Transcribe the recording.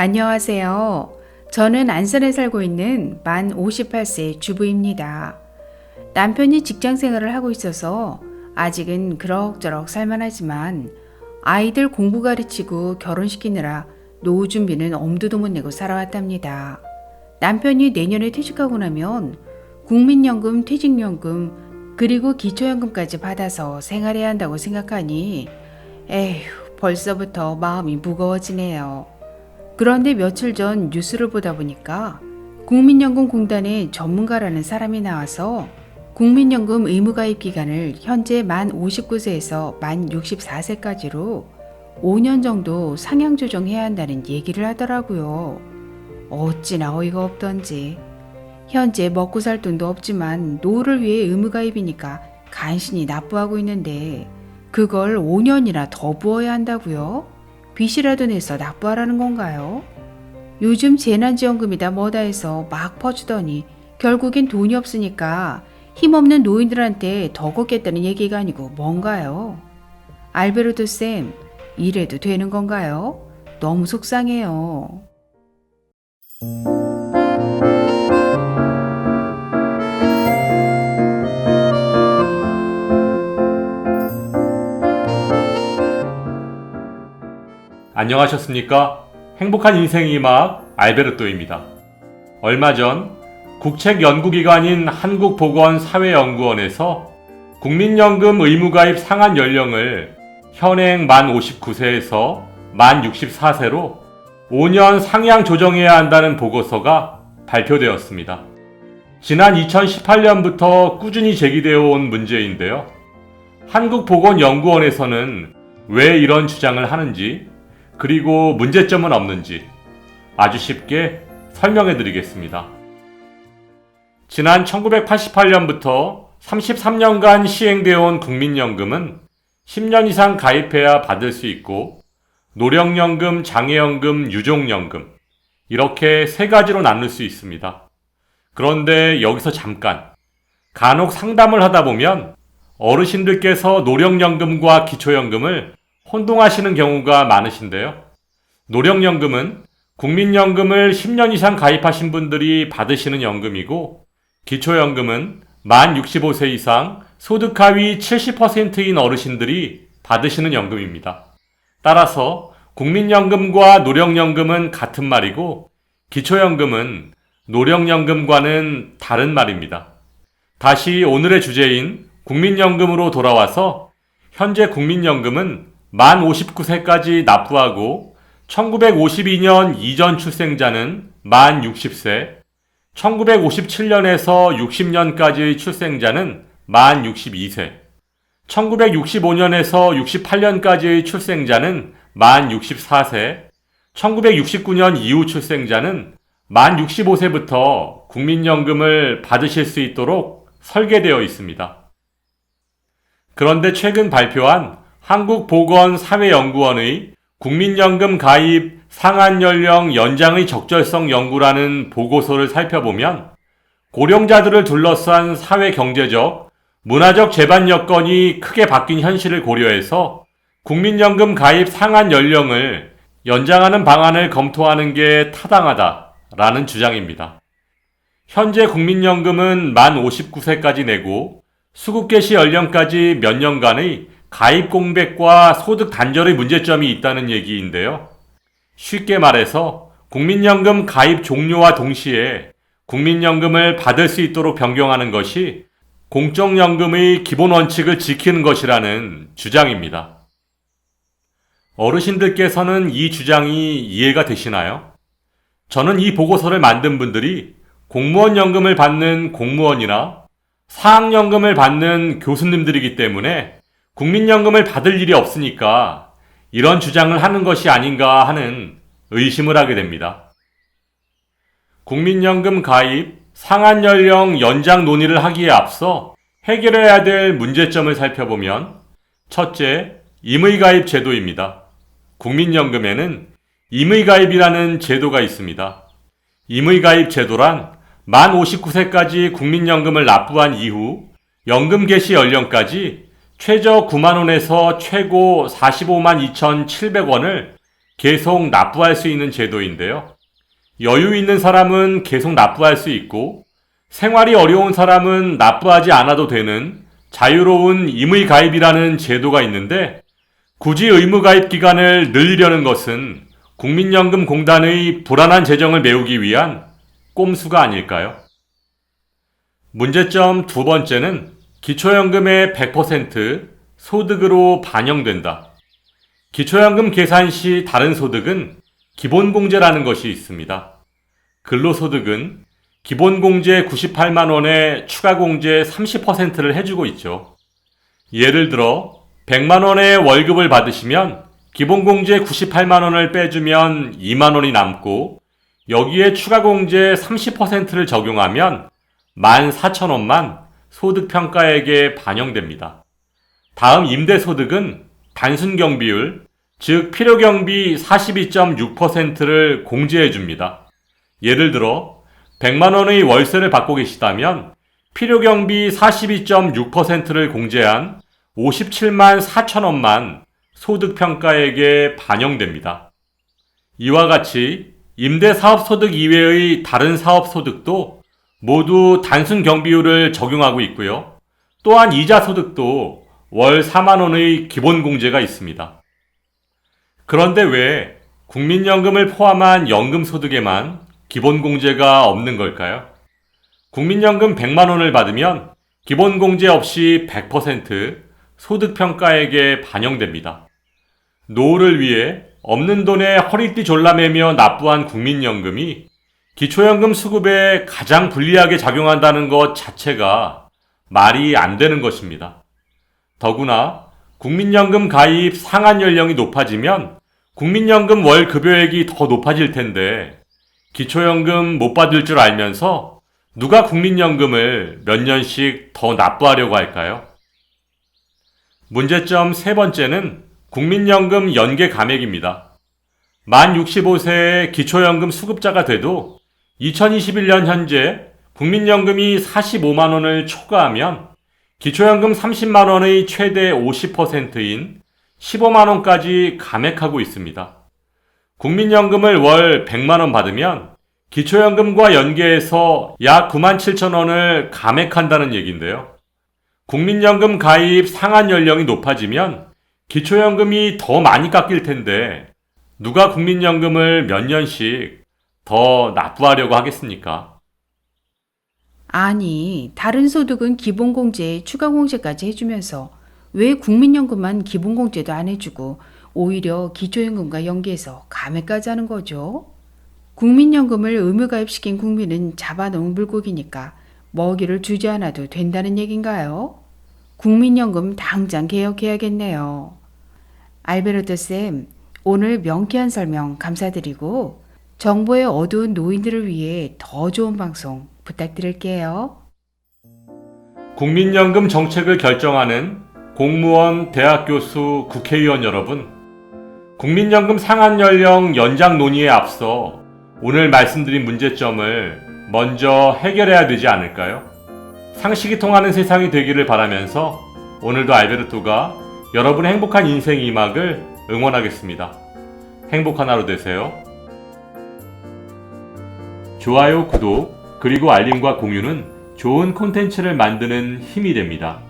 안녕하세요. 저는 안산에 살고 있는 만 58세 주부입니다. 남편이 직장 생활을 하고 있어서 아직은 그럭저럭 살만하지만 아이들 공부 가르치고 결혼시키느라 노후 준비는 엄두도 못 내고 살아왔답니다. 남편이 내년에 퇴직하고 나면 국민연금, 퇴직연금, 그리고 기초연금까지 받아서 생활해야 한다고 생각하니 에휴, 벌써부터 마음이 무거워지네요. 그런데 며칠 전 뉴스를 보다 보니까 국민연금공단의 전문가라는 사람이 나와서 국민연금 의무가입 기간을 현재 만 59세에서 만 64세까지로 5년 정도 상향 조정해야 한다는 얘기를 하더라고요. 어찌나 어이가 없던지. 현재 먹고 살 돈도 없지만 노후를 위해 의무가입이니까 간신히 납부하고 있는데 그걸 5년이나 더 부어야 한다고요? 빚이라도 내서 납부하라는 건가요? 요즘 재난지원금이다 뭐다 해서 막 퍼주더니 결국엔 돈이 없으니까 힘없는 노인들한테 더 걷겠다는 얘기가 아니고 뭔가요? 알베르토 쌤, 이래도 되는 건가요? 너무 속상해요. 안녕하셨습니까? 행복한 인생의 막 알베르토입니다. 얼마 전 국책연구기관인 한국보건사회연구원에서 국민연금 의무가입 상한 연령을 현행 만 59세에서 만 64세로 5년 상향 조정해야 한다는 보고서가 발표되었습니다. 지난 2018년부터 꾸준히 제기되어 온 문제인데요. 한국보건연구원에서는 왜 이런 주장을 하는지 그리고 문제점은 없는지 아주 쉽게 설명해 드리겠습니다. 지난 1988년부터 33년간 시행되어 온 국민연금은 10년 이상 가입해야 받을 수 있고 노령연금, 장애연금, 유족연금 이렇게 세 가지로 나눌 수 있습니다. 그런데 여기서 잠깐 간혹 상담을 하다 보면 어르신들께서 노령연금과 기초연금을 혼동하시는 경우가 많으신데요. 노령연금은 국민연금을 10년 이상 가입하신 분들이 받으시는 연금이고 기초연금은 만 65세 이상 소득 하위 70%인 어르신들이 받으시는 연금입니다. 따라서 국민연금과 노령연금은 같은 말이고 기초연금은 노령연금과는 다른 말입니다. 다시 오늘의 주제인 국민연금으로 돌아와서 현재 국민연금은 만 59세까지 납부하고 1952년 이전 출생자는 만 60세, 1957년에서 60년까지의 출생자는 만 62세, 1965년에서 68년까지의 출생자는 만 64세, 1969년 이후 출생자는 만 65세부터 국민연금을 받으실 수 있도록 설계되어 있습니다. 그런데 최근 발표한 한국보건사회연구원의 국민연금 가입 상한연령 연장의 적절성 연구라는 보고서를 살펴보면 고령자들을 둘러싼 사회경제적, 문화적 재반 여건이 크게 바뀐 현실을 고려해서 국민연금 가입 상한연령을 연장하는 방안을 검토하는 게 타당하다라는 주장입니다. 현재 국민연금은 만 59세까지 내고 수급 개시 연령까지 몇 년간의 가입 공백과 소득 단절의 문제점이 있다는 얘기인데요. 쉽게 말해서 국민연금 가입 종료와 동시에 국민연금을 받을 수 있도록 변경하는 것이 공적연금의 기본 원칙을 지키는 것이라는 주장입니다. 어르신들께서는 이 주장이 이해가 되시나요? 저는 이 보고서를 만든 분들이 공무원연금을 받는 공무원이나 사학연금을 받는 교수님들이기 때문에 국민연금을 받을 일이 없으니까 이런 주장을 하는 것이 아닌가 하는 의심을 하게 됩니다. 국민연금 가입 상한연령 연장 논의를 하기에 앞서 해결해야 될 문제점을 살펴보면 첫째, 임의가입 제도입니다. 국민연금에는 임의가입이라는 제도가 있습니다. 임의가입 제도란 만 59세까지 국민연금을 납부한 이후 연금 개시 연령까지 최저 9만원에서 최고 45만 2,700원을 계속 납부할 수 있는 제도인데요. 여유 있는 사람은 계속 납부할 수 있고 생활이 어려운 사람은 납부하지 않아도 되는 자유로운 임의가입이라는 제도가 있는데 굳이 의무가입 기간을 늘리려는 것은 국민연금공단의 불안한 재정을 메우기 위한 꼼수가 아닐까요? 문제점 두 번째는 기초연금의 100% 소득으로 반영된다. 기초연금 계산 시 다른 소득은 기본공제라는 것이 있습니다. 근로소득은 기본공제 98만 원에 추가공제 30%를 해주고 있죠. 예를 들어 100만 원의 월급을 받으시면 기본공제 98만 원을 빼주면 2만 원이 남고 여기에 추가공제 30%를 적용하면 14,000원만 소득평가액에 반영됩니다. 다음 임대소득은 단순경비율, 즉 필요경비 42.6%를 공제해 줍니다. 예를 들어 100만 원의 월세를 받고 계시다면 필요경비 42.6%를 공제한 57만 4천원만 소득평가액에 반영됩니다. 이와 같이 임대사업소득 이외의 다른 사업소득도 모두 단순경비율을 적용하고 있고요. 또한 이자소득도 월 4만 원의 기본공제가 있습니다. 그런데 왜 국민연금을 포함한 연금소득에만 기본공제가 없는 걸까요? 국민연금 100만 원을 받으면 기본공제 없이 100% 소득평가액에 반영됩니다. 노후를 위해 없는 돈에 허리띠 졸라매며 납부한 국민연금이 기초연금 수급에 가장 불리하게 작용한다는 것 자체가 말이 안 되는 것입니다. 더구나 국민연금 가입 상한 연령이 높아지면 국민연금 월 급여액이 더 높아질 텐데 기초연금 못 받을 줄 알면서 누가 국민연금을 몇 년씩 더 납부하려고 할까요? 문제점 세 번째는 국민연금 연계 감액입니다. 만 65세의 기초연금 수급자가 돼도 2021년 현재 국민연금이 45만 원을 초과하면 기초연금 30만 원의 최대 50%인 15만 원까지 감액하고 있습니다. 국민연금을 월 100만 원 받으면 기초연금과 연계해서 약 9만 7천 원을 감액한다는 얘기인데요. 국민연금 가입 상한 연령이 높아지면 기초연금이 더 많이 깎일 텐데 누가 국민연금을 몇 년씩 더 납부하려고 하겠습니까? 아니, 다른 소득은 기본공제에 추가공제까지 해주면서 왜 국민연금만 기본공제도 안 해주고 오히려 기초연금과 연계해서 감액까지 하는 거죠? 국민연금을 의무가입시킨 국민은 잡아놓은 물고기니까 먹이를 주지 않아도 된다는 얘긴가요? 국민연금 당장 개혁해야겠네요. 알베르토 쌤, 오늘 명쾌한 설명 감사드리고 정보의 어두운 노인들을 위해 더 좋은 방송 부탁드릴게요. 국민연금 정책을 결정하는 공무원, 대학교수, 국회의원 여러분, 국민연금 상한 연령 연장 논의에 앞서 오늘 말씀드린 문제점을 먼저 해결해야 되지 않을까요? 상식이 통하는 세상이 되기를 바라면서 오늘도 알베르토가 여러분의 행복한 인생 2막을 응원하겠습니다. 행복한 하루 되세요. 좋아요, 구독, 그리고 알림과 공유는 좋은 콘텐츠를 만드는 힘이 됩니다.